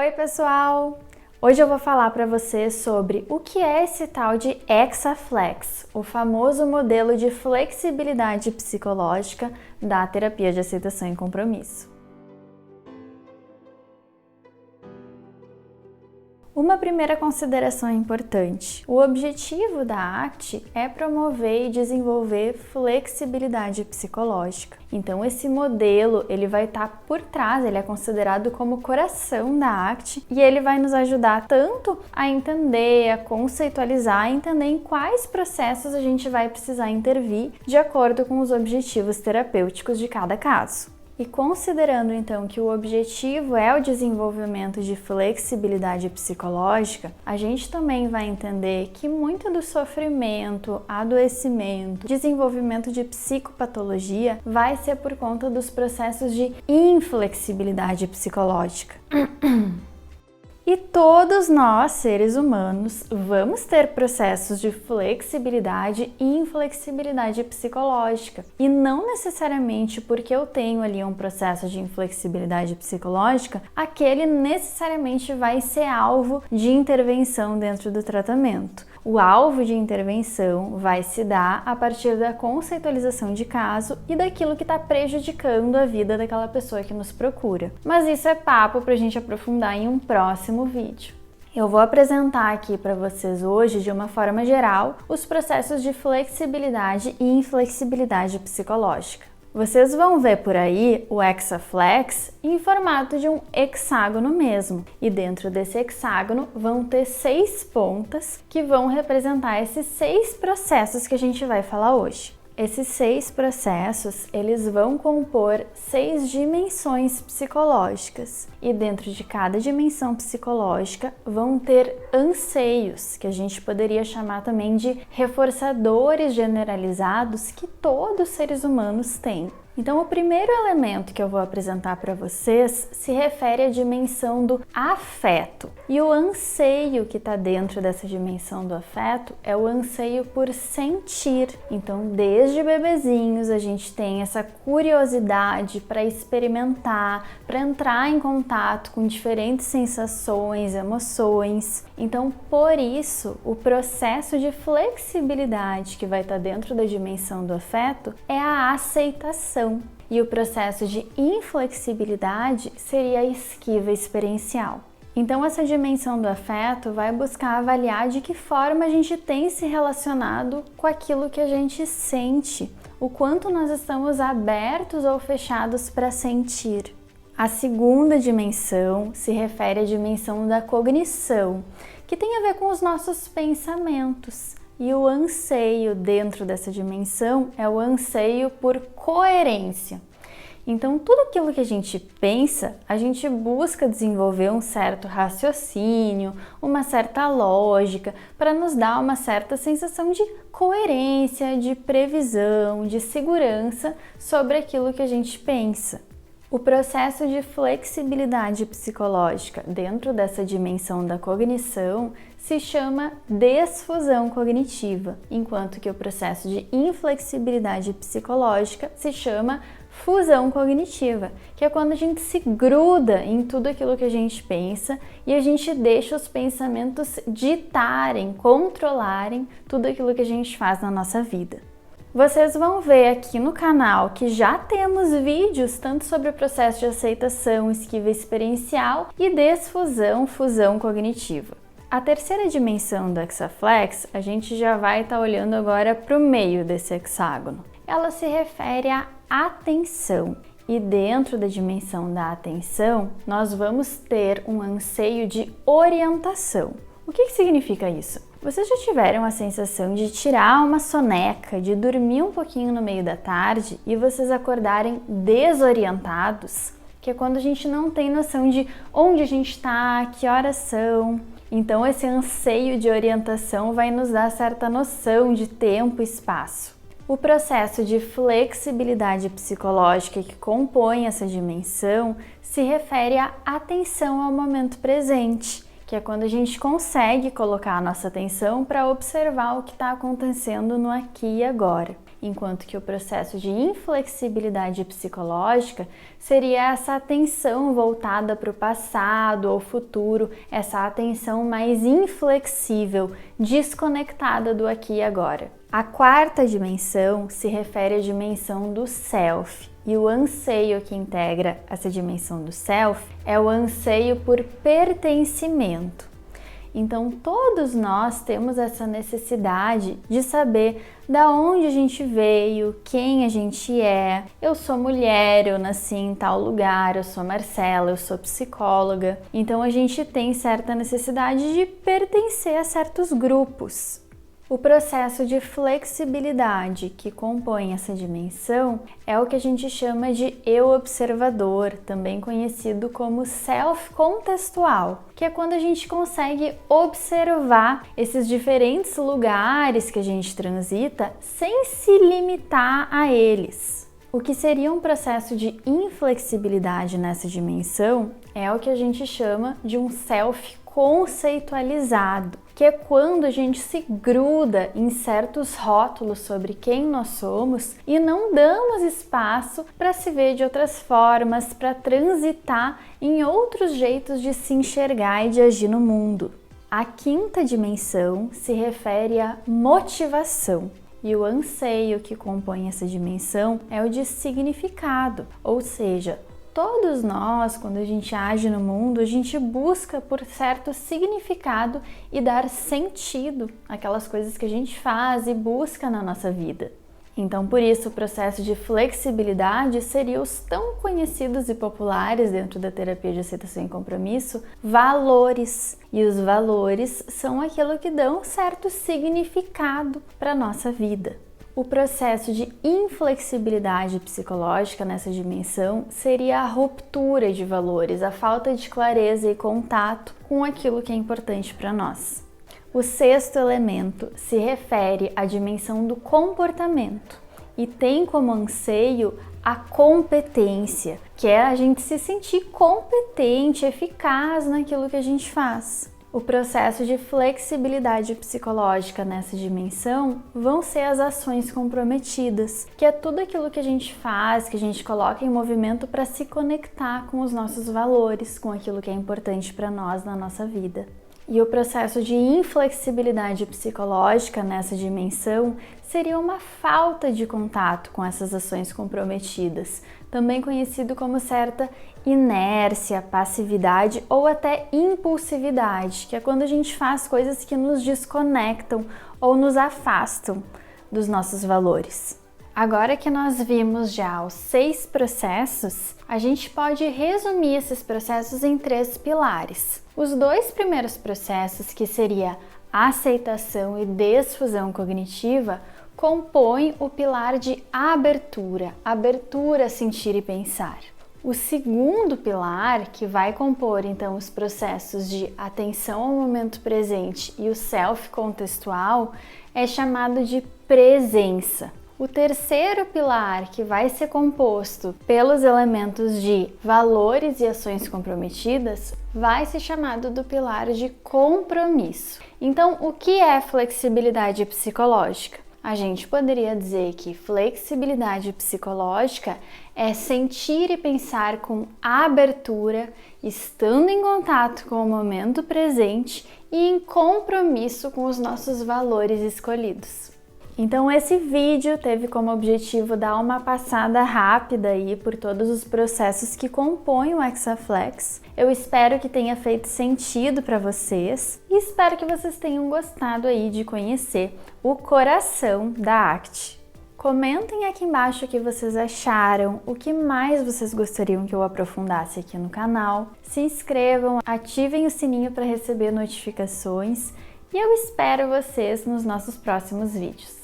Oi, pessoal! Hoje eu vou falar para você sobre o que é esse tal de Hexaflex, o famoso modelo de flexibilidade psicológica da terapia de aceitação e compromisso. Uma primeira consideração importante: o objetivo da ACT é promover e desenvolver flexibilidade psicológica. Então esse modelo ele vai estar por trás, ele é considerado como o coração da ACT e ele vai nos ajudar tanto a entender, a conceitualizar, a entender em quais processos a gente vai precisar intervir de acordo com os objetivos terapêuticos de cada caso. E considerando então que o objetivo é o desenvolvimento de flexibilidade psicológica, a gente também vai entender que muito do sofrimento, adoecimento, desenvolvimento de psicopatologia vai ser por conta dos processos de inflexibilidade psicológica. E todos nós, seres humanos, vamos ter processos de flexibilidade e inflexibilidade psicológica. E não necessariamente porque eu tenho ali um processo de inflexibilidade psicológica, aquele necessariamente vai ser alvo de intervenção dentro do tratamento. O alvo de intervenção vai se dar a partir da conceitualização de caso e daquilo que está prejudicando a vida daquela pessoa que nos procura. Mas isso é papo para a gente aprofundar em um próximo vídeo. Eu vou apresentar aqui para vocês hoje, de uma forma geral, os processos de flexibilidade e inflexibilidade psicológica. Vocês vão ver por aí o Hexaflex em formato de um hexágono mesmo. E dentro desse hexágono vão ter 6 pontas que vão representar esses 6 processos que a gente vai falar hoje. Esses 6 processos, eles vão compor 6 dimensões psicológicas. E dentro de cada dimensão psicológica vão ter anseios, que a gente poderia chamar também de reforçadores generalizados que todos os seres humanos têm. Então, o primeiro elemento que eu vou apresentar para vocês se refere à dimensão do afeto. E o anseio que está dentro dessa dimensão do afeto é o anseio por sentir. Então, desde bebezinhos, a gente tem essa curiosidade para experimentar, para entrar em contato com diferentes sensações, emoções. Então, por isso, o processo de flexibilidade que vai estar dentro da dimensão do afeto é a aceitação. E o processo de inflexibilidade seria a esquiva experiencial. Então, essa dimensão do afeto vai buscar avaliar de que forma a gente tem se relacionado com aquilo que a gente sente, o quanto nós estamos abertos ou fechados para sentir. A segunda dimensão se refere à dimensão da cognição, que tem a ver com os nossos pensamentos. E o anseio dentro dessa dimensão é o anseio por coerência. Então, tudo aquilo que a gente pensa, a gente busca desenvolver um certo raciocínio, uma certa lógica, para nos dar uma certa sensação de coerência, de previsão, de segurança sobre aquilo que a gente pensa. O processo de flexibilidade psicológica dentro dessa dimensão da cognição se chama desfusão cognitiva, enquanto que o processo de inflexibilidade psicológica se chama fusão cognitiva, que é quando a gente se gruda em tudo aquilo que a gente pensa e a gente deixa os pensamentos ditarem, controlarem tudo aquilo que a gente faz na nossa vida. Vocês vão ver aqui no canal que já temos vídeos tanto sobre o processo de aceitação, esquiva experiencial e desfusão, fusão cognitiva. A terceira dimensão do Hexaflex, a gente já vai estar olhando agora para o meio desse hexágono. Ela se refere à atenção. E dentro da dimensão da atenção, nós vamos ter um anseio de orientação. O que significa isso? Vocês já tiveram a sensação de tirar uma soneca, de dormir um pouquinho no meio da tarde e vocês acordarem desorientados? Que é quando a gente não tem noção de onde a gente está, que horas são. Então esse anseio de orientação vai nos dar certa noção de tempo e espaço. O processo de flexibilidade psicológica que compõe essa dimensão se refere à atenção ao momento presente, que é quando a gente consegue colocar a nossa atenção para observar o que está acontecendo no aqui e agora. enquanto que o processo de inflexibilidade psicológica seria essa atenção voltada para o passado ou futuro, essa atenção mais inflexível, desconectada do aqui e agora. A quarta dimensão se refere à dimensão do self, e o anseio que integra essa dimensão do self é o anseio por pertencimento. Então, todos nós temos essa necessidade de saber da onde a gente veio, quem a gente é. Eu sou mulher, eu nasci em tal lugar, eu sou Marcela, eu sou psicóloga. Então, a gente tem certa necessidade de pertencer a certos grupos. O processo de flexibilidade que compõe essa dimensão é o que a gente chama de eu observador, também conhecido como self-contextual, que é quando a gente consegue observar esses diferentes lugares que a gente transita sem se limitar a eles. O que seria um processo de inflexibilidade nessa dimensão é o que a gente chama de um self conceitualizado, que é quando a gente se gruda em certos rótulos sobre quem nós somos e não damos espaço para se ver de outras formas, para transitar em outros jeitos de se enxergar e de agir no mundo. A quinta dimensão se refere à motivação. E o anseio que compõe essa dimensão é o de significado, ou seja, todos nós, quando a gente age no mundo, a gente busca por certo significado e dar sentido àquelas coisas que a gente faz e busca na nossa vida. Então, por isso, o processo de flexibilidade seria os tão conhecidos e populares dentro da terapia de aceitação e compromisso, valores. E os valores são aquilo que dão certo significado para a nossa vida. O processo de inflexibilidade psicológica nessa dimensão seria a ruptura de valores, a falta de clareza e contato com aquilo que é importante para nós. O sexto elemento se refere à dimensão do comportamento e tem como anseio a competência, que é a gente se sentir competente, eficaz naquilo que a gente faz. O processo de flexibilidade psicológica nessa dimensão vão ser as ações comprometidas, que é tudo aquilo que a gente faz, que a gente coloca em movimento para se conectar com os nossos valores, com aquilo que é importante para nós na nossa vida. E o processo de inflexibilidade psicológica nessa dimensão seria uma falta de contato com essas ações comprometidas, também conhecido como certa inércia, passividade ou até impulsividade, que é quando a gente faz coisas que nos desconectam ou nos afastam dos nossos valores. Agora que nós vimos já os 6 processos, a gente pode resumir esses processos em 3 pilares. Os 2 primeiros processos, que seria aceitação e desfusão cognitiva, compõem o pilar de abertura a sentir e pensar. O segundo pilar, que vai compor então os processos de atenção ao momento presente e o self-contextual, é chamado de presença. O terceiro pilar, que vai ser composto pelos elementos de valores e ações comprometidas, vai ser chamado do pilar de compromisso. Então, o que é flexibilidade psicológica? A gente poderia dizer que flexibilidade psicológica é sentir e pensar com abertura, estando em contato com o momento presente e em compromisso com os nossos valores escolhidos. Então esse vídeo teve como objetivo dar uma passada rápida aí por todos os processos que compõem o Hexaflex. Eu espero que tenha feito sentido para vocês e espero que vocês tenham gostado aí de conhecer o coração da ACT. Comentem aqui embaixo o que vocês acharam, o que mais vocês gostariam que eu aprofundasse aqui no canal. Se inscrevam, ativem o sininho para receber notificações e eu espero vocês nos nossos próximos vídeos.